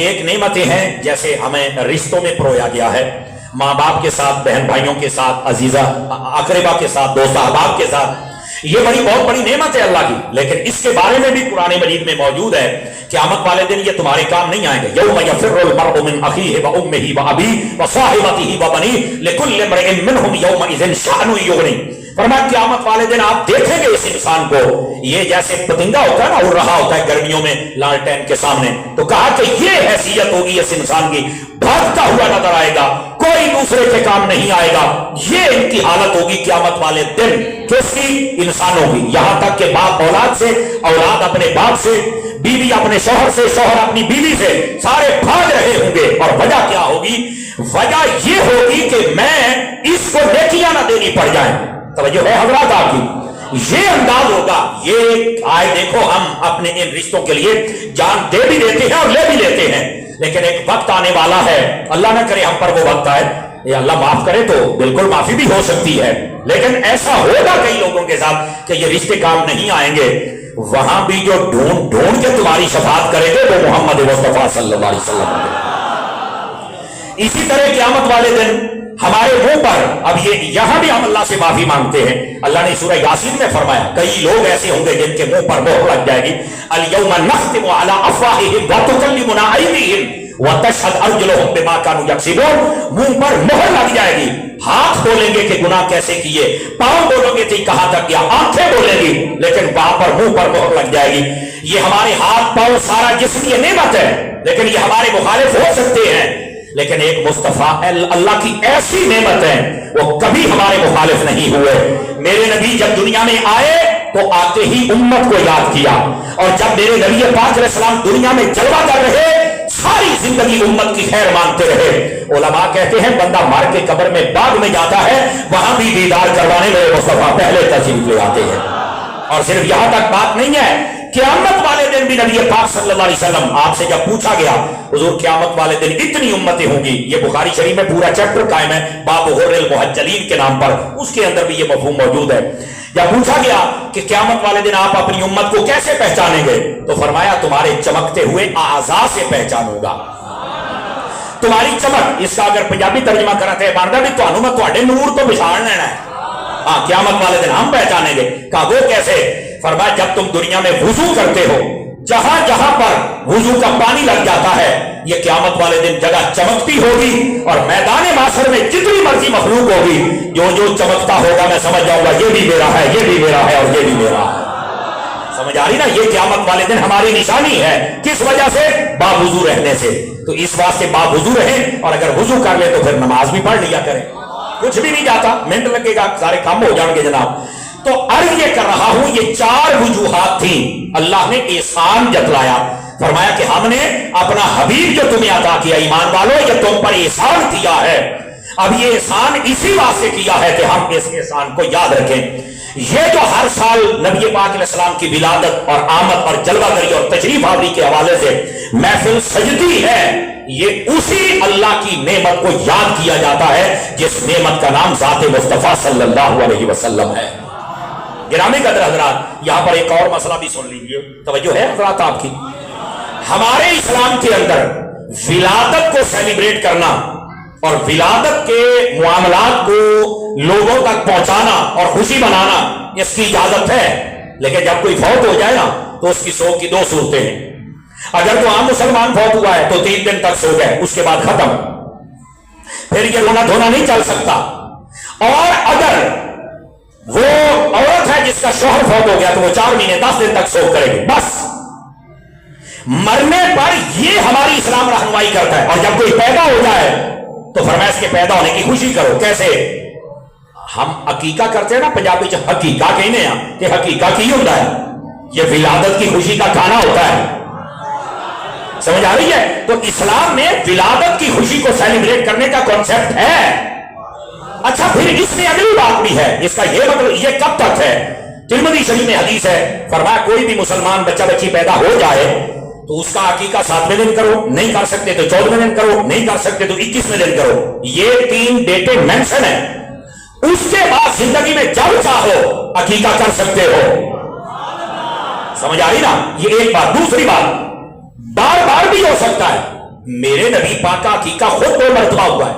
ایک نعمتیں ہیں جیسے ہمیں رشتوں میں پرویا گیا ہے، ماں باپ کے ساتھ، بہن بھائیوں کے ساتھ، عزیزہ اقربا کے ساتھ، دوست احباب کے ساتھ، یہ بہت بڑی نعمت ہے اللہ کی. لیکن اس کے بارے میں بھی قرآن مجید میں موجود ہے قیامت والے دن یہ تمہارے کام نہیں آئیں گے. یوم یفر المرء من اخیہ وامہ وابیہ وصاحبتہ وبنیہ لکل امرئ منہم یومئذ شأن یغنیہ. فرمایا قیامت والے دن آپ دیکھیں گے اس انسان کو یہ جیسے پتنگا ہوتا ہے نا، اڑ رہا ہوتا ہے گرمیوں میں لالٹین کے سامنے، تو کہا کہ یہ حیثیت ہوگی اس انسان کی، بھاگتا ہوا نظر آئے گا، کوئی دوسرے کے کام نہیں آئے گا. یہ ان کی حالت ہوگی قیامت والے دن. کس کی؟ انسانوں کی. یہاں تک کہ باپ اولاد سے، اولاد اپنے باپ سے، بیوی اپنے شوہر سے، شوہر اپنی بیوی سے، سارے بھاگ رہے ہوں گے. اور وجہ کیا ہوگی؟ وجہ یہ ہوگی کہ میں اس کو نیکیاں نہ دینی پڑ جائیں. توجہ ہے حضرات آپ کی؟ یہ انداز ہوگا. یہ آئے دیکھو ہم اپنے ان رشتوں کے لیے جان دے بھی دیتے ہیں اور لے بھی لیتے ہیں، لیکن ایک وقت آنے والا ہے، اللہ نہ کرے ہم پر وہ وقت آئے، یا اللہ معاف کرے تو بالکل معافی بھی ہو سکتی ہے، لیکن ایسا ہوگا کئی لوگوں کے ساتھ کہ یہ رشتے کام نہیں آئیں گے. وہاں بھی جو ڈھونڈ کے تمہاری شفاعت کرے گے وہ محمد مصطفیٰ صلی اللہ علیہ وسلم ہے. اسی طرح قیامت والے دن ہمارے منہ پر، اب یہ یہاں بھی ہم اللہ سے معافی مانگتے ہیں. اللہ نے سورہ یاسین میں فرمایا کئی لوگ ایسے ہوں گے جن کے منہ پر مہر لگ جائے گی. الیوم نختم علی افواہہم وتکلمنا ایدیہم وتشہد ارجلہم بما کانوا یکسبون. منہ پر مہر لگ جائے گی، ہاتھ بولیں گے کہ گناہ کیسے کیے، پاؤں بولیں گے کہ کہاں تک کیا، آنکھیں بولیں گی، لیکن وہاں پر منہ پر مہر لگ جائے گی. یہ ہمارے ہاتھ پاؤں سارا جسم یہ نعمت ہے، لیکن یہ ہمارے مخالف ہو سکتے ہیں. لیکن ایک مصطفیٰ اللہ کی ایسی نعمت ہے وہ کبھی ہمارے مخالف نہیں ہوئے. میرے نبی جب دنیا میں آئے تو آتے ہی امت کو یاد کیا، اور جب میرے نبی پاک علیہ السلام دنیا میں جلوہ کر رہے ساری زندگی امت کی خیر مانگتے رہے. علماء کہتے ہیں بندہ مار کے قبر میں باغ میں جاتا ہے، وہاں بھی دیدار کروانے میرے مصطفیٰ پہلے تشریف لے آتے ہیں. اور صرف یہاں تک بات نہیں ہے، قیامت والے دن بھی نبی پاک صلی اللہ علیہ وسلم آپ سے جب پوچھا گیا حضور قیامت والے دن اتنی امتیں ہوں گی، یہ بخاری شریف میں پورا چیپٹر قائم ہے باب غر المحجلین کے نام پر، اس کے اندر بھی یہ مفہوم موجود ہے. جب پوچھا گیا کہ قیامت والے دن آپ اپنی امت کو کیسے پہچانیں گے، تو فرمایا تمہارے چمکتے ہوئے اعضاء سے پہچانوں گا. تمہاری چمک، اس کا اگر پنجابی ترجمہ کرتے ہیں باندھا بھی تو میں تواڈے نور تو بچھاڑ لینا ہے، ہاں قیامت والے دن ہم پہچانیں گے. کہا وہ کیسے؟ فرمایا جب تم دنیا میں وضو کرتے ہو، جہاں جہاں پر وضو کا پانی لگ جاتا ہے یہ قیامت والے دن جگہ چمکتی ہوگی، اور میدان محشر میں جتنی مرضی مخلوق ہوگی جو جو چمکتا ہوگا میں سمجھ جاؤں گا یہ بھی میرا ہے، یہ بھی میرا ہے، اور یہ بھی میرا ہے. سمجھ آ رہی نا؟ یہ قیامت والے دن ہماری نشانی ہے. کس وجہ سے؟ باوضو رہنے سے. تو اس واسطے باوضو رہیں، اور اگر وضو کر لے تو پھر نماز بھی پڑھ لیا کریں، کچھ بھی نہیں جاتا، منٹ لگے گا سارے کام ہو جائیں گے جناب. تو عرض یہ کر رہا ہوں یہ 4 وجوہات تھی. اللہ نے احسان جتلایا، فرمایا کہ ہم نے اپنا حبیب جو تمہیں عطا کیا، ایمان والو یہ تم پر احسان کیا ہے. اب یہ احسان اسی واسطے کیا ہے کہ ہم اس احسان کو یاد رکھیں. یہ جو ہر سال نبی پاک علیہ السلام کی ولادت اور آمد اور جلوہ گری اور تشریف آوری کے حوالے سے محفل سجتی ہے، یہ اسی اللہ کی نعمت کو یاد کیا جاتا ہے جس نعمت کا نام ذات مصطفیٰ صلی اللہ علیہ وسلم ہے. گرامی قدر حضرات، یہاں پر ایک اور مسئلہ بھی سن لیجیے، توجہ ہے حضرات آپ کی؟ ہمارے اسلام کے اندر ولادت کو سیلیبریٹ کرنا اور ولادت کے معاملات کو لوگوں تک پہنچانا اور خوشی منانا اس کی اجازت ہے، لیکن جب کوئی فوت ہو جائے نا تو اس کی سوگ کی 2 صورتیں ہیں. اگر تو عام مسلمان فوت ہوا ہے تو 3 دن تک سو گئے، اس کے بعد ختم، پھر یہ رونا دھونا نہیں چل سکتا. اور اگر وہ عورت ہے جس کا شوہر فوت ہو گیا تو وہ 4 مہینے 10 دن تک سوگ کرے گی بس. مرنے پر یہ ہماری اسلام رہنمائی کرتا ہے. اور جب کوئی پیدا ہو جائے تو فرمایا اس کے پیدا ہونے کی خوشی کرو. کیسے؟ ہم عقیقہ کرتے ہیں نا پنجابی چ حقیقہ کہنے ہیں کہ حقیقہ کی ہوتا ہے، یہ ولادت کی خوشی کا کھانا ہوتا ہے. سمجھ آ رہی ہے؟ تو اسلام میں ولادت کی خوشی کو سیلیبریٹ کرنے کا کانسیپٹ ہے. اچھا پھر اس میں اگلی بات بھی ہے، اس کا یہ مطلب یہ کب تک ہے؟ ترمذی شریف میں حدیث ہے، فرمایا کوئی بھی مسلمان بچہ بچی پیدا ہو جائے تو اس کا عقیقہ 7ویں دن کرو، نہیں کر سکتے تو 14ویں دن کرو، نہیں کر سکتے تو 21ویں دن کرو. یہ 3 ڈیٹیں مینشن ہیں. اس کے بعد زندگی میں جب چاہو عقیقہ کر سکتے ہو. سمجھ آ رہی نا؟ یہ ایک بات. دوسری بات، بار بار بھی ہو سکتا ہے. मेरे नबी पाक का अकीका खुद 2 मरतबा हुआ है।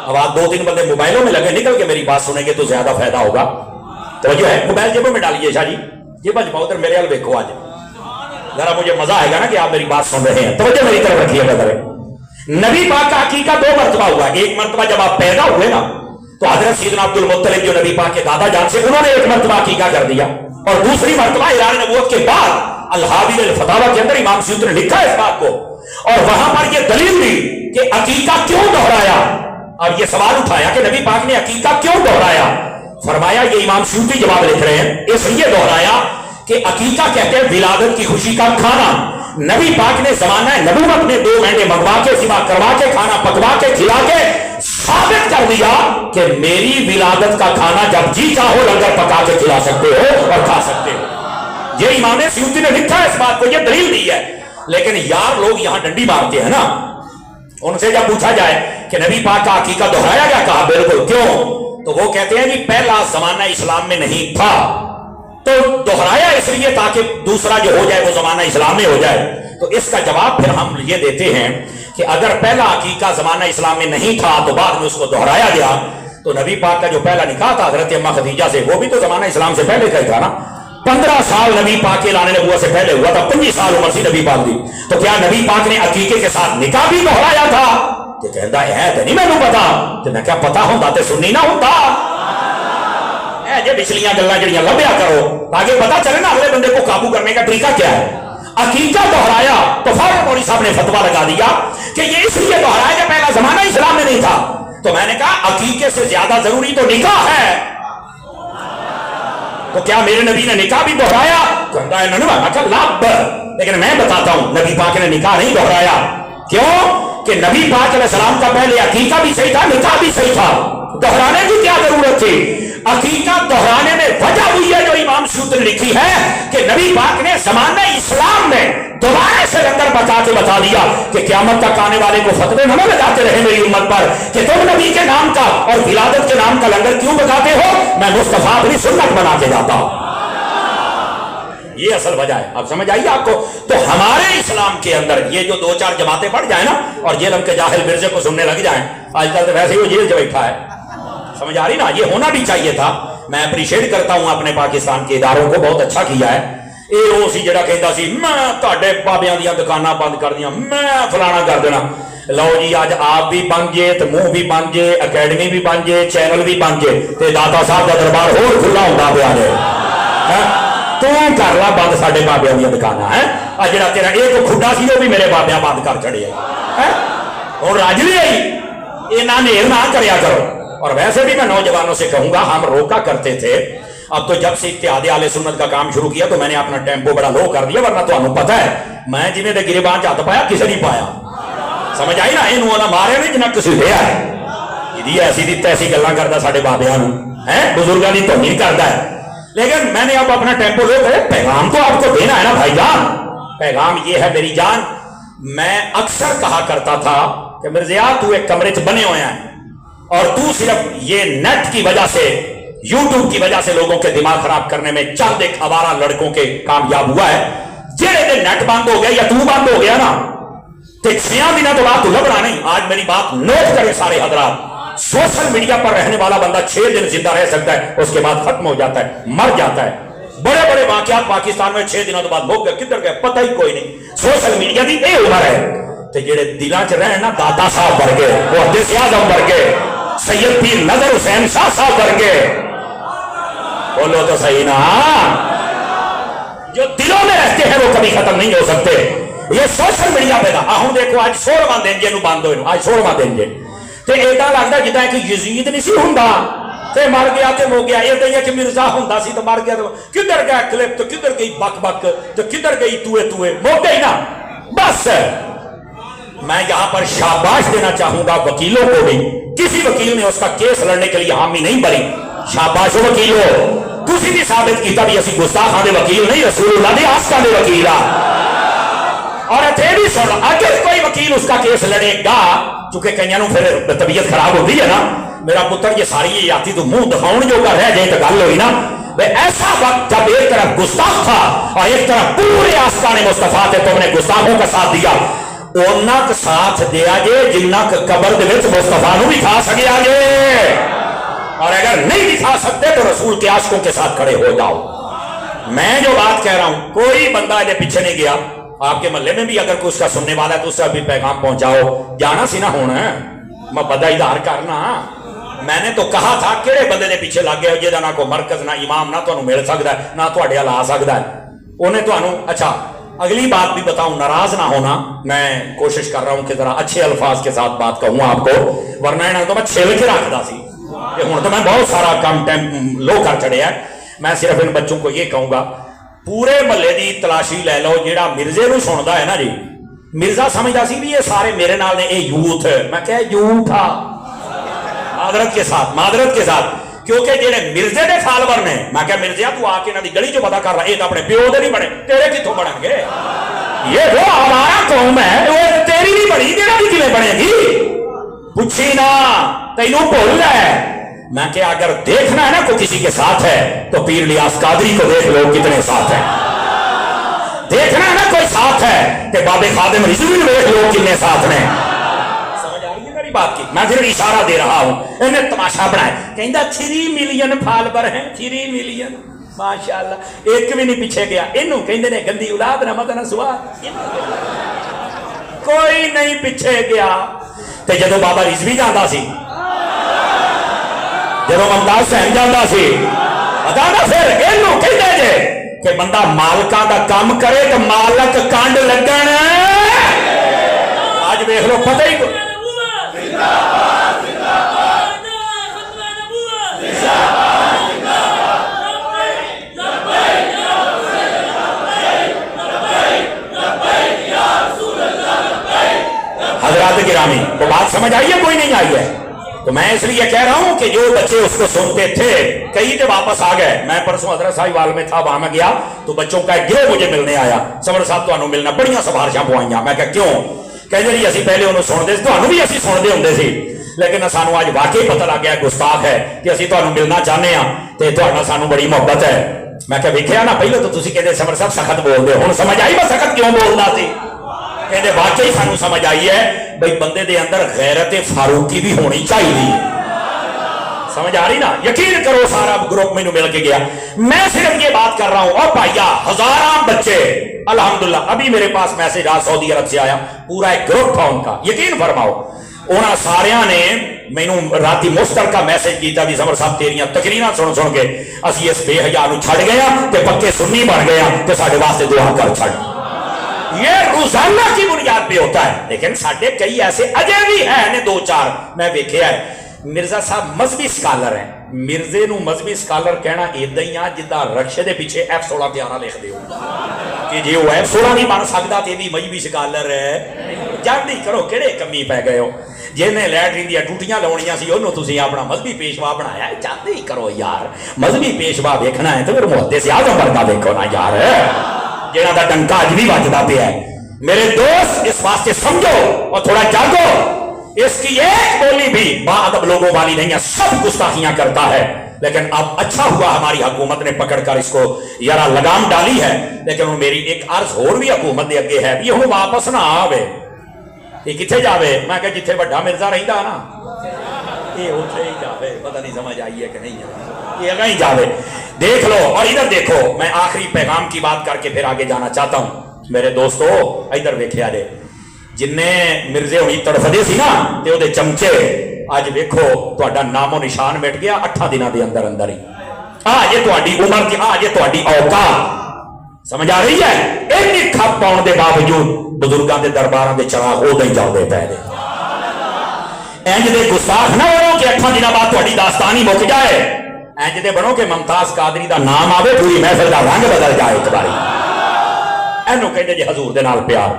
अब आप 2-3 बंदे मोबाइलों में लगे, निकल के मेरी बात सुनेंगे तो ज्यादा फायदा होगा। तो जो है मोबाइल जेबों में डालिए शाह जी, ये बच बहुत मेरे हाल देखो आज, जरा मुझे मजा आएगा ना कि आप मेरी बात सुन रहे हैं। तो मेरी तरफ रखिएगा जरा। नबी पाक का अकीका 2 मरतबा हुआ। एक मरतबा जब आप पैदा हुए ना तो हजरत सैयदना अब्दुल मुत्तलिब जो नबी पाक के दादा जान से, उन्होंने 1 मरतबा अकीका कर दिया। और दूसरी मरतबा इरान नबूवत के बाद अल-हादी अल-फतावा के अंदर इमाम सयूती ने लिखा है इस बात को, और वहां पर यह दलील दी कि अकीका क्यों दोहराया। और यह सवाल उठाया कि नबी पाक ने अकीका क्यों दोहराया। फरमाया, ये इमाम सयूती जवाब लिख रहे हैं, इसलिए दोहराया कि अकीका कहते हैं विलादत की खुशी का खाना। नबी पाक ने जमाना नबूवत में 2 महीने मंगवा के, सिवा करवा के, खाना पकवा के, खिला के साबित कर दिया कि मेरी विलादत का खाना जब जी चाहो लंगर पका के खिला सकते हो और खा सकते हो। ये इमाम सयूती ने लिखा है इस बात को, ये दलील दी है। लेकिन यार लोग यहां डंडी मारते हैं ना, उनसे जब पूछा जाए कि नबी पाक का अकीका दोहराया गया, कहा बिल्कुल, क्यों? तो वो कहते हैं कि पहला जमाना इस्लाम में नहीं था, तो दोहराया इसलिए ताकि दूसरा जो हो जाए वो जमाना इस्लाम में हो जाए। तो इसका जवाब फिर हम ये देते हैं कि अगर पहला अकीका जमाना इस्लाम में नहीं था तो बाद में उसको दोहराया गया, तो नबी पाक का जो पहला निकाह था हजरत अम्मा खदीजा से, वो भी तो जमाना इस्लाम से पहले का ही था ना। 15 साल नबी पाक के लाने नबूवत से पहले हुआ था, 25 साल उम्र से नबी पाक दी। तो क्या नबी पाक ने अकीके के साथ निकाह भी दोहराया था? कि कहता है तो नहीं मैनू पता। तो मैं क्या पता होता तो सुननी ना होता। पिछलियां गल्लां जड़ियां लभ्या करो ताकि पता चले ना अगले बंदे को काबू करने का तरीका क्या है। अकीका दोहराया तो फौरन मौलवी साहब ने फतवा लगा दिया कि ये इसलिए दोहराया कि पहला जमाना इस्लाम में नहीं था। तो मैंने कहा अकीके से ज्यादा जरूरी तो निकाह है, तो क्या मेरे नबी ने निकाह भी दोहराया? कहता है लाभ, लेकिन मैं बताता हूं नबी पाक ने निकाह नहीं दोहराया। क्यों? कि नबी पाक अलैहिस्सलाम का पहले अकीका भी सही था, निकाह भी सही था, दोहराने की क्या जरूरत थी? अकीका दोहराने में वजह हुई है जो इमाम सयूती ने लिखी है कि नबी पाक ने ज़माने इस्लाम में दोबारा से लंगर बचा के बता दिया कि क़यामत तक आने वाले को फतवे न लगाते रहे मेरी उम्मत पर कि तुम नबी के नाम का और विलादत के नाम का लंगर क्यों बचाते हो, मैं मुस्तफा अपनी सुन्नत बना के जाता हूं। ये असल वजह है। अब समझ आइए आपको। तो हमारे इस्लाम के अंदर ये जो 2-4 जमातें पड़ जाए ना और जेल के जाहिल मिर्जे को सुनने लग जाए, आजकल तो वैसे ही वो जेल से बैठा है, समझ आ रही ना, ये होना भी चाहिए था। मैं अप्रीशिएट करता हूं अपने पाकिस्तान के इदारों को, बहुत अच्छा किया है। ਇਹ ਉਹ ਸੀ ਜਿਹੜਾ ਕਹਿੰਦਾ ਸੀ ਮੈਂ ਤੁਹਾਡੇ ਬਾਬਿਆਂ ਦੀਆਂ ਦੁਕਾਨਾਂ ਬੰਦ ਕਰ ਦੀਆਂ, ਮੈਂ ਫਲਾਣਾ ਕਰ ਦੇਣਾ। ਲਓ ਜੀ ਅੱਜ ਆਪ ਵੀ ਬਣ ਜੇ ਤੇ ਮੂੰਹ ਵੀ ਬਣ ਜੇ, ਅਕੈਡਮੀ ਵੀ ਬਣ ਜੇ, ਚੈਨਲ ਵੀ ਬਣ ਜੇ ਤੇ ਦਾਤਾ ਸਾਹਿਬ ਦਾ ਦਰਬਾਰ ਹੋਰ ਖੁੱਲਾ ਹੁੰਦਾ ਪਿਆ ਜੇ। ਤੂੰ ਕਰ ਲਾ ਬੰਦ ਸਾਡੇ ਬਾਬਿਆਂ ਦੀਆਂ ਦੁਕਾਨਾਂ ਹੈ। ਆ ਜਿਹੜਾ ਤੇਰਾ ਇੱਕ ਖੁੱਡਾ ਸੀ ਉਹ ਵੀ ਮੇਰੇ ਬਾਬਿਆਂ ਬੰਦ ਕਰ ਛੜਿਆ ਹੈ। ਹੁਣ ਰੱਜ ਲਈ ਆਈ ਇਹਨਾਂ ਨੇਰ ਨਾ ਕਰਿਆ ਕਰੋ। और वैसे भी मैं नौजवानों से कहूंगा, हम रोका करते थे, अब तो जब से इत्तेहाद आले सुन्नत का काम शुरू किया तो मैंने अपना टेम्पो बड़ा लो कर दिया, वरना तो पता है मैं जिन्हें दे गिरेबान च हथ पाया किसी नहीं पाया। समझ आई ना, इनू ना मारे नहीं जिन्हें किसी लिया है। यदि ऐसी दी तैसी गल्लां करता साडे बाबियां नूं है, बुजुर्गां दी तौहीन करता है। लेकिन मैंने अब अपना टेम्पो लो करे, पैगाम तो आपको देना है ना भाईजान। पैगाम ये है मेरी जान, मैं अक्सर कहा करता था कि मिर्ज़ा तू एक कमरे च बने हुए हैं और तू सिर्फ ये नेट की वजह से, यूट्यूब की वजह से लोगों के दिमाग खराब करने में चंद एक आवारा लड़कों के कामयाब हुआ है। जेड़े दिन नेट बंद हो गया या तू बंद हो गया ना तो 6 दिनों तो बाद तू लबड़ा नहीं। आज मेरी बात नोट करें सारे हजरात, सोशल मीडिया पर रहने वाला बंदा 6 दिन जिंदा रह सकता है, उसके बाद खत्म हो जाता है, मर जाता है। बड़े बड़े वाकयात पाकिस्तान में 6 दिनों तो बाद हो गए, किधर गए पता ही कोई नहीं। सोशल मीडिया की यह उम्र है। तो जेड़े दिलों च रहे ना दाता साहब वर्गे, मुहद्दिस आज़म वर्गे, सैयद पीर नजर हुसैन शाह साहब वर्गे, बोलो तो सही ना, जो दिलों में रहते हैं वो कभी खत्म नहीं हो सकते। ये सोशल मीडिया पे था। हूं देखो आज 16वां दिन जे बंद होए, आज 16वां दिन जे ते एदा लगदा जिदा कि यजीद नहीं सी हुंदा ते मर गया ते हो गया। इदां ही कि मिर्जा हुंदा सी ते मर गया, तो किधर गया क्लिप, तो किधर गई बक बक, तो किधर गई तुए तुए, मुक गई ना बस। मैं यहां पर शाबाश देना चाहूंगा वकीलों को भी। किसी वकील ने उसका केस लड़ने के लिए हामी नहीं भरी, शाबाश हो वकीलो, तुसी भी साबित किया भी असी गुस्ताखां दे वकील नहीं, रसूलुल्लाह दे आस्था दे वकील आ। और इत्थे भी सुन, अगर कोई वकील उसका केस लड़ेगा, चूंकि कईयां नूं फिर तबीयत खराब होती है ना, मेरा पुत्र ये सारी ये आती तो मुंह दिखाउण जो कर रहा जाए तो गल होई ना। ऐसा वक्त जब एक तरफ गुस्ताख था और एक तरफ पूरे आस्ताने मुस्तफा थे, तुमने गुस्ताखों का साथ दिया। ओना क साथ दिया जे जिन्ना क कबर दे विच मुस्तफा नूं भी खा सकिया जे, और अगर नहीं दिखा सकते तो रसूल के आशिकों के साथ खड़े हो जाओ। मैं जो बात कह रहा हूं कोई बंदा इधर पीछे नहीं गया। आपके मोहल्ले में भी अगर कोई उसका सुनने वाला है तो उससे अभी पैगाम पहुंचाओ। जाना सी ना होना मैं बदा इधार करना। मैंने तो कहा था किहड़े बंदे दे पीछे लग गए जिहदा ना कोई मरकज ना इमाम ना तुहानूं मिल सकदा है ना तुहाडे हल आ सकदा है। उन्हें तुहानूं अच्छा अगली बात भी बताऊं, नाराज ना होना, मैं कोशिश कर रहा हूं कि जरा अच्छे अल्फाज के साथ बात कहूं आपको, वरना इन्हें तो मैं छिल के रखदा सी। हुण तो मैं बहुत सारा कम टाइम लो कर चढ़िया। मैं सिर्फ इन बच्चों को ये कहूंगा पूरे महल्ले की तलाशी ले लो, जेड़ा मिर्जे नूं सुनदा है ना जी, मिर्जा समझदा सी भी ये सारे मेरे नाल ने, ये यूथ। मैं कहा यूथ आ मादरत के साथ क्योंकि जेड़े मिर्जे दे फालोवर ने, मैं क्या मिर्जिया तू आके इन्हां दी गली चो पता कर रहा, ये तो अपने प्यो दे नहीं बने, तेरे कित्थों बनणगे? ये वो हमारा कौम है, वो तेरी नहीं बनी, तेरा भी किवें बनेगी? पूछी ना, तैनूं भुल है। मैं क्या अगर देखना है ना कोई किसी के साथ है तो पीर इलियास कादरी को देख लो कितने साथ है। देखना है ना कोई साथ है तो बाबे खादिम रिजवी देख लो कितने साथ ने। बात की मैं सिर्फ इशारा दे रहा हूं। इन्हें तमाशा बनाया, कहता 3 मिलियन फॉलोवर हैं, 3 मिलियन माशाअल्लाह, एक भी नहीं पीछे गया। इनू कहते ने गंदी औलाद ना मत ना सुआद, कोई नहीं पीछे गया। ते जदों बाबा रिजवी जाता सी, जदों मुमताज हुसैन जाता सी, पता ना फिर इनू कहते जे कि बंदा मालका दा काम करे तो मालक कंड लगन। आज देख लो पता ही हजरात गिरामी तो बात समझ आई है, कोई नहीं आई है। तो मैं इसलिए कह रहा हूं कि जो बच्चे उसको सुनते थे कई तो वापस आ गए। मैं परसों हजरत साहिवाल में था, वहां में गया तो बच्चों का एक गिरोह मुझे मिलने आया, समर साहब तुहानू मिलना, बड़ियां सिफारिशां पवाइयां। मैं क्या क्यों? कहते जी असीं पहले उन्होंने सुनते तुहानू भी असीं सुनते हुंदे सी, लेकिन सानू अज वाकई पता लग गया गुस्ताख है कि असीं तुहानू मिलना चाहते हैं ते तुहाडा सानू बड़ी मोहब्बत है। मैं क्या वेखिया ना, पहले तो तुसीं कहते समर साहब सख्त बोलदे, हुण समझ आई मैं सख्त क्यों बोलदा सी। कहते वाकई सानू समझ आई है भाई बंदे दे अंदर गैरत फारूकी भी होनी चाहिए। समझ आ रही ना? यकीन करो सारा ग्रुप मैनू मिल के गया। मैं सिर्फ ये बात कर रहा हूं। और भाइया हजारों बच्चे अल्हम्दुलिल्लाह, अभी मेरे पास मैसेज आज सऊदी अरब से आया, पूरा एक ग्रुप था उनका, यकीन फरमाओ उन्होंने सारिया ने मैनू राती मुश्तर का मैसेज किया भी समर साहब तेरियां तकरीरां सुन सुन के असी इस बेहया नूं छड़ गए ते पक्के सुन्नी बन गए ते साडे वास्ते दुआ कर छड़। ये रोजाना की बुनियाद पे होता है, लेकिन साडे कई ऐसे अजय भी हैं ने 2-4 मैं वेख्या है। मिर्जा साहब मजहबी स्कॉलर है, मिर्जे नूं मजहबी स्कॉलर कहना इदां ही आ जिद्दां रक्शे दे पीछे F16 प्यारा लिखदे हो कि जे वो F16 नहीं बन सकदा ते भी मजहबी स्कॉलर है। जानदी करो किहड़े कमी पै गए हो। जिन्हें लैटरीन दी टूटियां लाउणियां सी उन्होंने तुसीं अपना मजहबी पेशवा बनाया है। जानदी करो यार, मजहबी पेशवा देखना है तो फिर मुहद्दिस आज़म वर्गा देखो ना यार, जिन्हां दा डंका अज भी वजदा पिया है। मेरे दोस्त इस वास्ते समझो और थोड़ा जागो, इसकी एक बोली भी बाअदब लोगों वाली नहीं है, सब गुस्ताखियां करता है। लेकिन अब अच्छा हुआ हमारी हुकूमत ने पकड़कर इसको यारा लगाम डाली है। लेकिन मेरी एक अर्ज होर भी हुकूमत के अगे है, ये हुण वापस ना आवे, ये किथे जावे? मैं कहा जिथे वड्डा मिर्जा रहिंदा ना ये उथे ही जावे। पता नहीं समझ आई है कि नहीं है, ये अगे ही जावे। देख लो और इधर देखो, मैं आखिरी पैगाम की बात करके फिर आगे जाना चाहता हूं। मेरे दोस्तों इधर वेख्या जे, जिन्ने मिर्जे हुणी तड़फदे सी ना ते ओदे चमचे, अज वेखो तुहाडा नामो निशान मिट गया 8 दिनों के अंदर अंदर ही। आ जे तुहाडी उम्र की, आ जे तुहाडी औकात, समझ आ रही है? इन्नी खप पाउण दे बावजूद बुजुर्गों के दरबारों के चराग उदों ही चलते पै गए। इंज दे गुस्ताख ना बनो कि 8 दिनों बाद तुहाडी दास्तान ही मुक जाए। इंज दे बनो कि मुमताज कादरी का नाम आवे, पूरी महफिल का रंग बदल जाए एक बारी। इनू कहते जी हजूर दे नाल प्यार।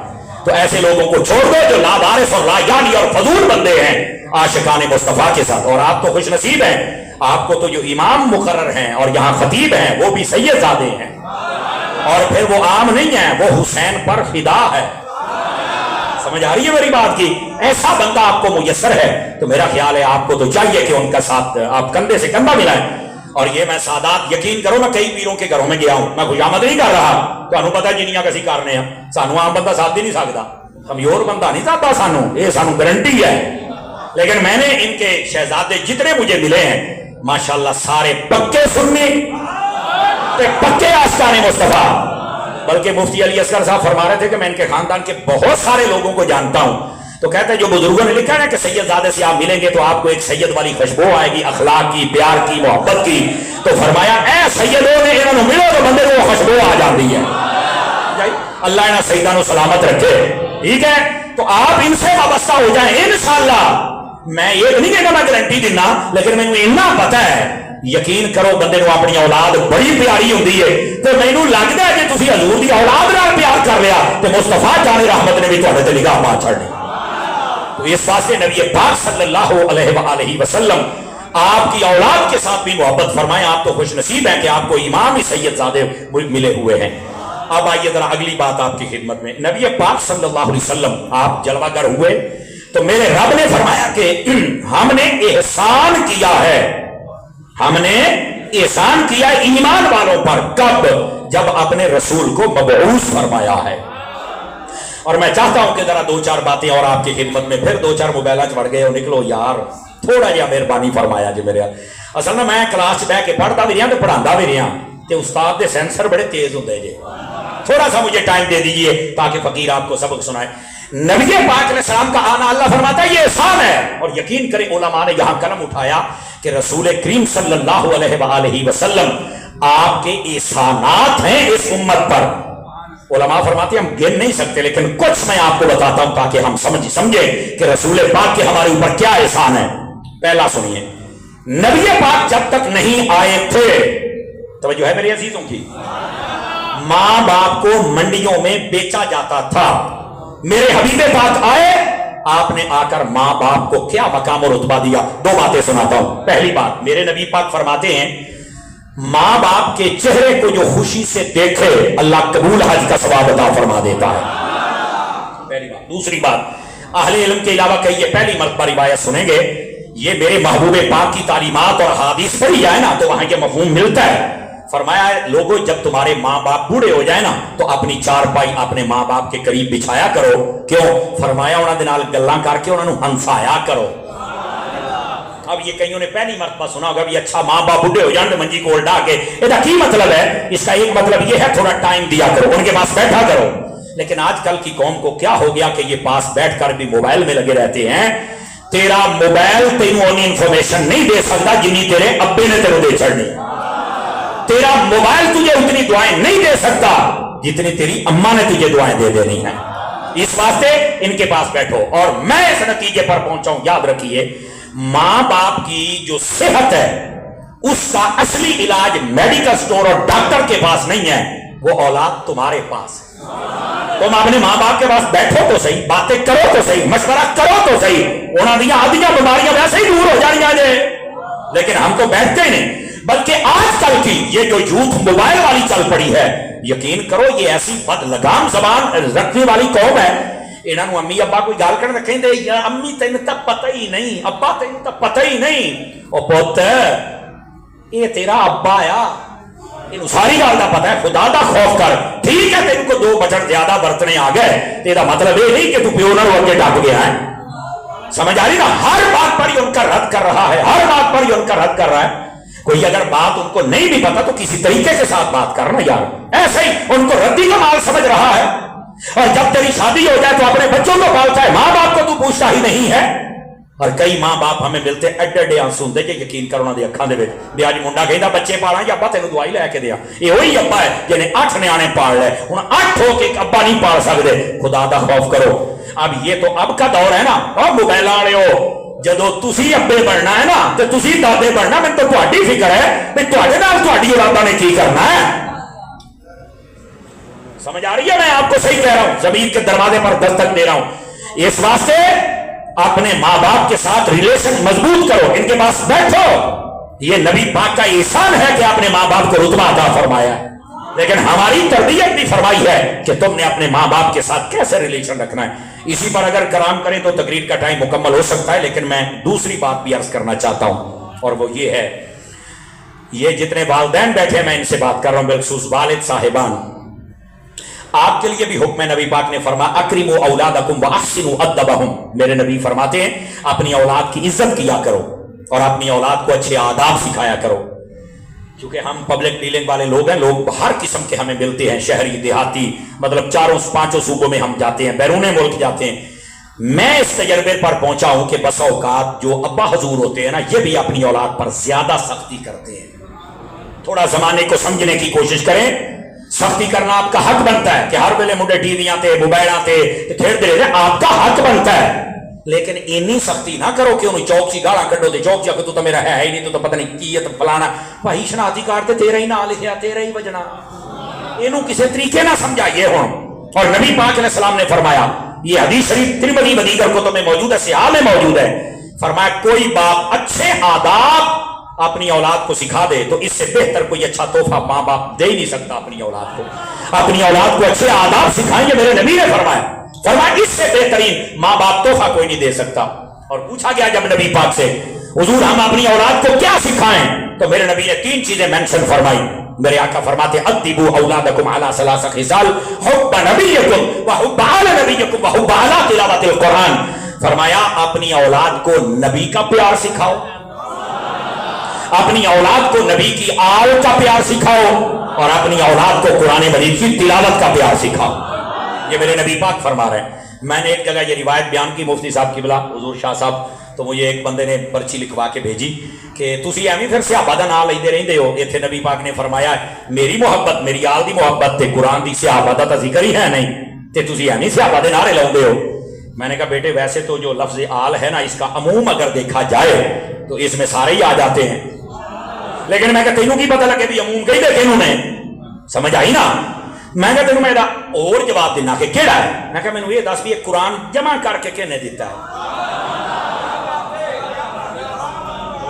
तो ऐसे लोगों को छोड़ दो जो लावारिस और लायानी और फजूल बंदे हैं आशिकाने मुस्तफा के साथ। और आप तो खुश नसीब हैं, आपको तो जो इमाम मुकर्रर हैं और यहाँ खतीब हैं वो भी सैयदजादे हैं, और फिर वो आम नहीं है, वो हुसैन पर फिदा है। समझ आ रही है मेरी बात की? ऐसा बंदा आपको मुयस्सर है तो मेरा ख्याल है आपको तो चाहिए कि उनका साथ आप कंधे से कंधा मिलाएं। और ये मैं सादात, यकीन करो मैं कई पीरों के घरों में गया हूं, मैं खुशामद नहीं कर रहा, तो पता जिन्नियां कसी करने सानू आम बंदा साथ भी नहीं सकता। कमजोर बंदा नहीं चाहता सानू, ये सानू गारंटी है। लेकिन मैंने इनके शहजादे जितने मुझे मिले हैं माशाल्लाह सारे पक्के सुन्नी ते पक्के आस्ताने मुस्तफा। बल्कि मुफ्ती अली असगर साहब फरमा रहे थे कि मैं इनके खानदान के बहुत सारे लोगों को जानता हूं, तो कहते हैं जो बुजुर्गों ने लिखा है ना कि सैयदजादे से आप मिलेंगे तो आपको एक सैयद वाली खुशबू आएगी, अखलाक की, प्यार की, मोहब्बत की। तो फरमाया ए सैयदों ने इन्होंने मिलो तो बंदे को खुशबू आ जाती है। अल्लाह इन्हें सईदा नु सलामत रखे, ठीक है। तो आप इनसे वाबस्ता हो जाए इंशाअल्लाह। मैं ये नहीं कहना मैं गारंटी दिना, लेकिन मैंने इन्ना पता है, यकीन करो बंदे को अपनी औलाद बड़ी प्यारी होती है। तो मैनू लगता है कि तुसी हजूर दी औलाद नाल प्यार कर लिया तो मुस्तफा जाने रहमत ने भी तुहाडे ते निगाह मार छड़नी। तो इस वास्ते नबी पाक सल्लल्लाहु अलैहि वसल्लम आपकी औलाद के साथ भी मोहब्बत फरमाए। आप तो खुश नसीब हैं कि आपको इमाम ही सैयदजादे मिले हुए हैं। अब आइए जरा अगली बात आपकी खिदमत में। नबी पाक सल्लल्लाहु अलैहि वसल्लम आप जलवागर हुए तो मेरे रब ने फरमाया कि हमने एहसान किया है, हमने एहसान किया ईमान वालों पर। कब? जब अपने रसूल को मबऊस फरमाया है। और मैं चाहता हूं कि जरा दो चार बातें और आपकी खिदमत में, फिर दो चार मोबाइल च वड़ गए हो, निकलो यार, थोड़ा जिहा मेहरबानी फरमाया जी मेरे। असल में मैं क्लास बह के पढ़ता भी रहा तो पढ़ाता भी रहा, तो उस्ताद के सेंसर बड़े तेज होते जी। थोड़ा सा मुझे टाइम दे दीजिए ताकि फकीर आपको सबक सुनाए। नबी पाक अलैहि सलाम का आना अल्लाह फरमाता है ये एहसान है। और यकीन करें उलमा ने यहां कलम उठाया कि रसूल करीम सल्लल्लाहु अलैहि वसल्लम आपके एहसानात हैं इस उम्मत पर। उलमा फरमाते हम गिन नहीं सकते, लेकिन कुछ मैं आपको बताता हूं ताकि हम समझे कि रसूल पाक के हमारे ऊपर क्या एहसान है। पहला सुनिए, नबी पाक जब तक नहीं आए थे, तो जो है मेरे अजीजों की, मां बाप को मंडियों में बेचा जाता था। मेरे हबीबे पाक आए, आपने आकर मां बाप को क्या मकाम और रुतबा दिया। दो बातें सुनाता हूं। पहली बात, मेरे नबी पाक फरमाते हैं मां बाप के चेहरे को जो खुशी से देखे अल्लाह कबूल हज का सवाब अता फरमा देता है। पहली बात। दूसरी बात, अहले इल्म के अलावा कई पहली मर्तबा रिवायत सुनेंगे, ये मेरे महबूबे पाक की तालीमात और हादीस पढ़ी जाए ना तो वहां ये मफहूम मिलता है। फरमाया है लोगों जब तुम्हारे माँ बाप बूढ़े हो जाए ना तो अपनी चारपाई अपने माँ बाप के करीब बिछाया करो। क्यों? फरमाया उन्होंने नाल गल्लां करके उन्होंने हंसाया करो। अब ये कईयों ने पहली मर्तबा सुना होगा भी अच्छा माँ बाप बूढ़े हो जाए मंजी को उल्टा के, इसका की मतलब है? इसका एक मतलब ये है थोड़ा टाइम दिया करो, उनके पास बैठा करो। लेकिन आजकल की कौम को क्या हो गया कि ये पास बैठ कर भी मोबाइल में लगे रहते हैं। तेरा मोबाइल तेनू उन्नी इंफॉर्मेशन नहीं दे सकता जिन्नी तेरे अब्बे ने तेरे दे चढ़नी। तेरा मोबाइल तुझे उतनी दुआएं नहीं दे सकता जितनी तेरी अम्मा ने तुझे दुआएं दे देनी है। इस वास्ते इनके पास बैठो। और मैं इस नतीजे पर पहुंचा हूं, याद रखिए, मां बाप की जो सेहत है उसका असली इलाज मेडिकल स्टोर और डॉक्टर के पास नहीं है, वो औलाद तुम्हारे पास है। तुम अपने मां बाप के पास बैठो तो सही, बातें करो तो सही, मशवरा करो तो सही, उन्होंने आदियां बीमारियां वैसे ही दूर हो जानियां जे। लेकिन हम तो बैठते ही नहीं। बल्कि आजकल की ये जो यूथ मोबाइल वाली चल पड़ी है, यकीन करो ये ऐसी बद लगाम जबान रखने वाली कौम है। इन्होंने अम्मी अब्बा कोई गाल करने कहते यार अम्मी तेन तो पता ही नहीं, अब्बा तेन तो पता ही नहीं। ओ पुत ये तेरा अब्बा आ, इन सारी गल का पता है, खुदा का खौफ कर। ठीक है तेन को दो बटन ज्यादा बरतने आ गए, तेरा मतलब ये नहीं कि तू प्यो ना अगे टप गया है। समझ आ रही ना? हर बात पर ही उनका रद्द कर रहा है, हर बात पर ही उनका रद्द कर रहा है। कोई अगर बात उनको नहीं भी पता तो किसी तरीके के साथ बात करना यार, ऐसे ही उनको रद्दी का माल समझ रहा है। और जब तेरी शादी हो जाए तो अपने बच्चों को पालता है, मां बाप को तू पूछता ही नहीं है। और कई मां बाप हमें मिलते एडे एडे आंसू होंगे कि यकीन करो उन्होंने अखां दे विच भी अज मुंडा कहंदा बच्चे पाला या अब्बा तेनू दवाई लैके दिया। ये वही अब्बा है जिन्हें 8 न्याणे पाल ले, हुण 8 होके एक अब्बा नहीं पाल सकते। खुदा दा खौफ करो। अब ये तो अब का दौर है ना, अब मोबाइल वाले हो जदों तुसी अब्बे बनना है ना तो तुसी दादे बनना। मैं तो तुहाडी फिक्र है भी तुहाडे नाल तुहाडी औलादा ने की करना है। समझ आ रही है? मैं आपको सही कह रहा हूं, जमीन के दरवाजे पर दस्तक दे रहा हूं। इस वास्ते अपने मां बाप के साथ रिलेशन मजबूत करो, इनके पास बैठो। ये नबी पाक का एहसान है कि आपने मां बाप को रुतबा अता फरमाया। लेकिन हमारी तरबियत भी फरमाई है कि तुमने अपने मां बाप के साथ कैसे रिलेशन रखना है। इसी पर अगर कलाम करें तो तकरीर का टाइम मुकम्मल हो सकता है, लेकिन मैं दूसरी बात भी अर्ज करना चाहता हूं और वो ये है, ये जितने वालिदैन बैठे मैं इनसे बात कर रहा हूं, बिलखुसूस वालिद साहिबान, آپ کے لیے بھی حکم ہے، نبی پاک نے فرمایا اکرموا اولادکم واحسنوا ادبہم، میرے نبی فرماتے ہیں اپنی اولاد کی عزت کیا کرو اور اپنی اولاد کو اچھے آداب سکھایا کرو. کیونکہ ہم پبلک ڈیلنگ والے لوگ ہیں، لوگ ہر قسم کے ہمیں ملتے ہیں، شہری دیہاتی، مطلب 4-5 صوبوں میں ہم جاتے ہیں، بیرون ملک جاتے ہیں. میں اس تجربے پر پہنچا ہوں کہ بسا اوقات جو ابا حضور ہوتے ہیں نا، یہ بھی اپنی اولاد پر زیادہ سختی کرتے ہیں. تھوڑا زمانے کو سمجھنے کی کوشش کریں. سختی کرنا آپ کا حق بنتا ہے کہ ہر ویلے منڈے ٹی ویاں تے موبائلاں تے کھیلتے رہے، آپ کا حق بنتا ہے. لیکن اینی سختی نہ کرو کہ انہوں چوک سی گاڑاں کڈو دے چوک چا کہ تو میرا ہے ہی نہیں، تو پتہ نہیں کی ہے، تو فلانا بھائی شناختی کارڈ تے تیرا ہی نام لکھیا، تیرا ہی وجنا. اینوں کسی طریقے نہ سمجھائیے ہوں. اور نبی پاک علیہ السلام نے فرمایا، یہ حدیث شریف ترمذی بدیگر کتب میں موجود ہے، صحاح میں موجود ہے، فرمایا کوئی باپ اچھے آداب اپنی اولاد کو سکھا دے تو اس سے بہتر کوئی اچھا تحفہ ماں باپ دے ہی نہیں سکتا اپنی اولاد کو. اپنی اولاد کو اچھے آداب سکھائیں، یہ میرے نبی نے فرمایا. فرمایا اس سے بہترین ماں باپ تحفہ کوئی نہیں دے سکتا. اور پوچھا گیا جب نبی پاک سے، حضور ہم اپنی اولاد کو کیا سکھائیں؟ تو میرے نبی نے 3 چیزیں مینشن فرمائی. میرے آقا فرماتے ادبوا اولادکم علی 3 خصال حب نبیکم وحب آل نبیکم وحب علی تلاوت القرآن. فرمایا اپنی اولاد کو نبی کا پیار سکھاؤ، اپنی اولاد کو نبی کی آل کا پیار سکھاؤ، اور اپنی اولاد کو قرآن مجید کی تلاوت کا پیار سکھاؤ. یہ میرے نبی پاک فرما رہے ہیں. میں نے ایک جگہ یہ روایت بیان کی مفتی صاحب کی بلا حضور شاہ صاحب، تو مجھے ایک بندے نے پرچی لکھوا کے بھیجی کہ تسی ایویں پھر صحابہ دا نام لیندے رہندے ہو. ایتھے نبی پاک نے فرمایا میری محبت، میری آل دی محبت تے قرآن دی صحابہ دا ذکر ہی ہے نہیں تے تسی ایویں صحابہ دے نعرے لاؤندے ہو. میں نے کہا بیٹے ویسے تو جو لفظ آل ہے نا، اس کا عموم اگر دیکھا جائے تو اس میں سارے ہی آ جاتے ہیں، لیکن میں کہا تینوں کی پتہ لگے بھی عموم کہی دے تینوں نے، سمجھ آئی نا. میں کہا تینوں میں اور جواب دینا کہ کیڑا ہے. میں کہا مینوں یہ دس بھی قرآن جمع کر کے کہنے دیتا ہے.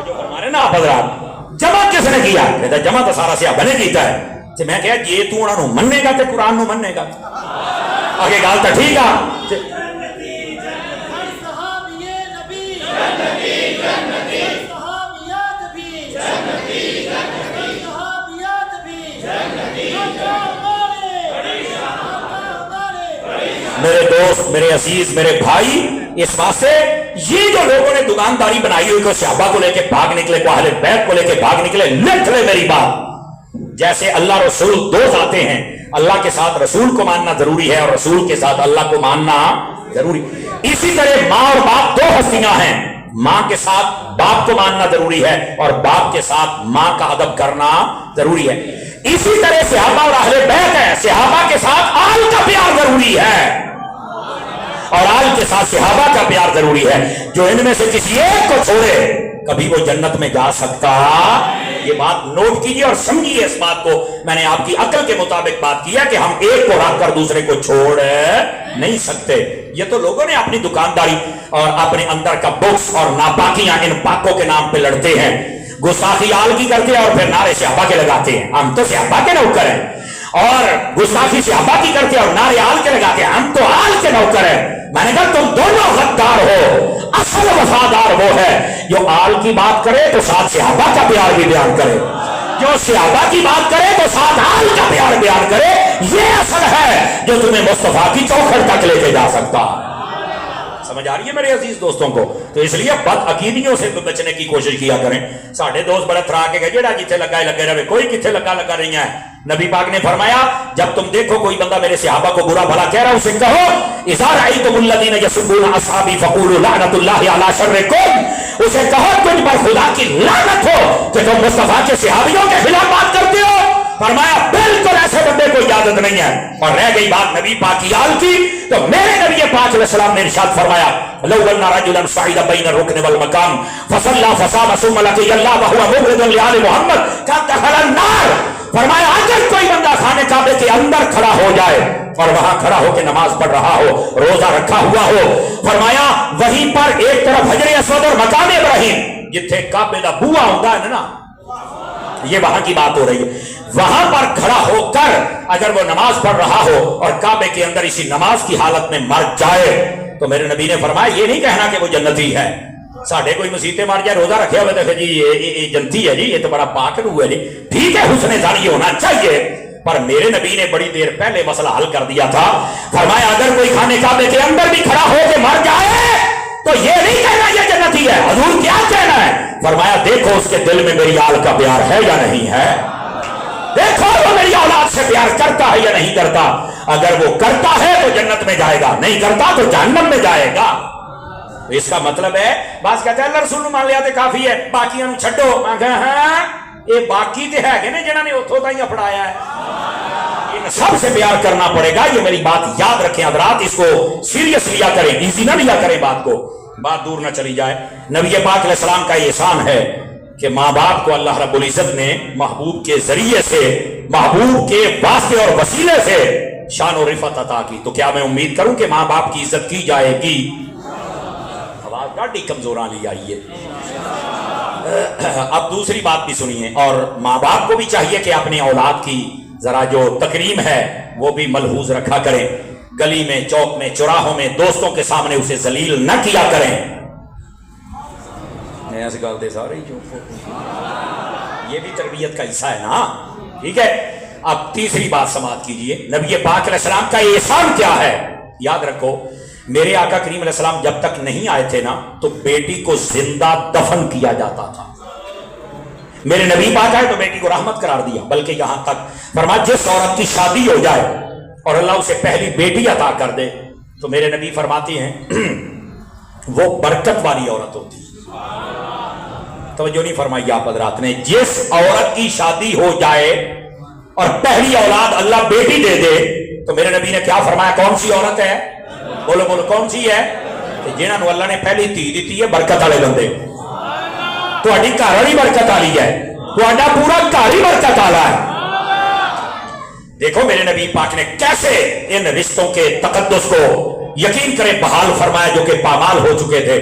جو ہمارے نا حضرات جمع کس نے کیا؟ کہتا جمع تو سارا صحابہ نے کیتا ہے. تو میں کہا یہ تو انہوں نے مننے گا تے قرآن نو مننے گا، آگے گال تو ٹھیک ہے. میرے دوست، میرے عزیز، میرے بھائی، اس واسطے یہ جو لوگوں نے دکانداری بنائی ہوئی کہ صحابہ کو لے کے بھاگ نکلے، کو اہل بیت کو لے کے بھاگ نکلے، لکھ لے میری بات. جیسے اللہ رسول 2 ذاتیں ہیں، اللہ کے ساتھ رسول کو ماننا ضروری ہے اور رسول کے ساتھ اللہ کو ماننا ضروری. اسی طرح ماں اور باپ 2 ہستیاں ہیں، ماں کے ساتھ باپ کو ماننا ضروری ہے اور باپ کے ساتھ ماں کا ادب کرنا ضروری ہے. اسی طرح صحابہ اور اہل بیت ہے، صحابہ کے ساتھ آل کا پیار ضروری ہے اور آل کے ساتھ صحابہ کا پیار ضروری ہے. جو ان میں سے کسی ایک کو چھوڑے کبھی وہ جنت میں جا سکتا. یہ بات نوٹ کیجئے اور سمجھیے اس بات کو. میں نے آپ کی عقل کے مطابق بات کی ہے کہ ہم ایک کو رکھ کر دوسرے کو چھوڑ نہیں سکتے. یہ تو لوگوں نے اپنی دکانداری اور اپنے اندر کا بکس اور ناپاکیاں ان پاکوں کے نام پہ لڑتے ہیں، گستاخی آل کی کرتے ہیں اور پھر نعرے صحابہ کے لگاتے ہیں. ہم تو صحابہ کے نوکر ہیں، اور گستاخی صحابہ کی کرتے ہیں اور نعرے آل کے لگاتے ہیں. ہم تو آل کے نوکر ہیں. میں نے کہا تم دونوں غدار ہو. اصل وفادار وہ ہے جو آل کی بات کرے تو ساتھ صحابہ کا پیار بھی بیان کرے، جو صحابہ کی بات کرے تو ساتھ آل کا پیار بیان کرے. یہ اصل ہے جو تمہیں مصطفیٰ کی چوکھٹ تک لے کے جا سکتا. سمجھ آ رہی ہے میرے عزیز دوستوں کو؟ تو اس لیے بد عقیدیوں سے بچنے کی کوشش کیا کریں. ساڑھے دوست بڑا تھرا کے گئے جڑا جتھے لگا ہے لگے رہے، کوئی کتھے لگا رہی ہے. نبی پاک نے فرمایا جب تم دیکھو کوئی بندہ میرے صحابہ کو برا بھلا کہہ رہا، اسے کہو اذا رأیتم الذین یسبون اصحابی فقولوا لعنت اللہ علی شرکم. اسے کہو تجھ پر خدا کی لعنت ہو کہ تم مصطفیٰ کے صحابیوں کے خلاف بات کرتے ہو. فرمایا بالکل ایسے بندے کو اجازت نہیں ہے. اور رہ گئی بات نبی پاک کی آل کی، تو میرے نبی پاک علیہ السلام نے ارشاد فرمایا لو ان رجلا صعد بین الرکن والمقام فصلى فصام ثم لقي الله وهو مبغض لآل محمد كان دخل النار. فرمایا اگر کوئی بندہ خانے کعبے کے اندر کھڑا ہو جائے اور وہاں کھڑا ہو کے نماز پڑھ رہا ہو، روزہ رکھا ہوا ہو، فرمایا وہیں پر ایک طرف حجر اسود اور مقام ابراہیم جتھے کعبے دا بوا ہوندا ہے نا، یہ وہاں کی بات ہو رہی ہے، وہاں پر کھڑا ہو کر اگر وہ نماز پڑھ رہا ہو اور کعبے کے اندر اسی نماز کی حالت میں مر جائے تو میرے نبی نے فرمایا یہ نہیں کہنا کہ وہ جنتی ہے. ساڑھے کوئی مسیطے مار جائے روزہ رکھے ہوئے تو جی یہ جنتی ہے، جی یہ تو بڑا پاک روح ہے، جی ٹھیک ہے حسن ظن یہ ہونا چاہیے، पर मेरे नबी ने बड़ी देर पहले मसला हल कर दिया था। फरमाया अगर कोई खाने काबे के अंदर भी खड़ा होकर मर जाए तो ये नहीं कहना ये जन्नती है। हुजूर क्या कहना है? फरमाया देखो उसके दिल में मेरी आल का प्यार है या नहीं है, देखो वो मेरी औलाद से प्यार करता है या नहीं करता। अगर वो करता है तो जन्नत में जाएगा, नहीं करता तो जहन्नम में जाएगा। तो इसका मतलब है बस कहते हैं रसूल मान लिया तो काफी है, बाकी छड्डो। मैं कहा हाँ ये बाकी तो है ना जिन्होंने उथों ताई अपनाया है, इन सबसे प्यार करना पड़ेगा। ये मेरी बात याद रखें हज़रात, इसको सीरियस लिया करें, इजी ना लिया करें बात को, बात दूर ना चली जाए। नबी पाक अलैहिस्सलाम का एहसान है कि माँ बाप को अल्लाह रब्बुल इज्जत ने महबूब के जरिए से, महबूब के वास्ते और वसीले से शान और रिफत अता की। तो क्या मैं उम्मीद करूं कि माँ बाप की इज्जत की जाएगी? आवाज गाड़ी कमजोर आ ली आई है। अब दूसरी बात भी सुनिए, और माँ बाप को भी चाहिए कि अपने औलाद की जरा जो तकरीम है वो भी मलहूज रखा करें। गली में, चौक में, चौराहों में, दोस्तों के सामने उसे जलील न किया करें। ऐसी गल दे सारे ये भी तरबियत का हिस्सा है ना, ठीक है। अब तीसरी बात समाप्त कीजिए, नबी पाक अलैहिस्सलाम का एहसान क्या है? याद रखो मेरे आका करीम अलैहिस्सलाम जब तक नहीं आए थे ना तो बेटी को जिंदा दफन किया जाता था। मेरे नबी पाक आए तो बेटी को रहमत करार दिया, बल्कि यहां तक फरमाया जिस औरत की शादी हो जाए और अल्लाह उसे पहली बेटी अता कर दे तो मेरे नबी फरमाते हैं वो बरकत वाली औरत होती है। तवज्जो नहीं फरमाई आप हज़रात ने। जिस औरत की शादी हो जाए और पहली औलाद अल्लाह बेटी दे दे तो मेरे नबी ने क्या फरमाया? कौन सी औरत है? बोलो बोलो कौन सी है? जिन्होंने अल्लाह ने पहली धी दी है बरकत वाले बंदे। तुहाडी घर वाली बरकत वाली है, तुहाडा पूरा घर ही बरकत वाला है। देखो मेरे नबी पाक ने कैसे इन रिश्तों के तकद्दुस को यकीन करें बहाल फरमाया जो कि पामाल हो चुके थे।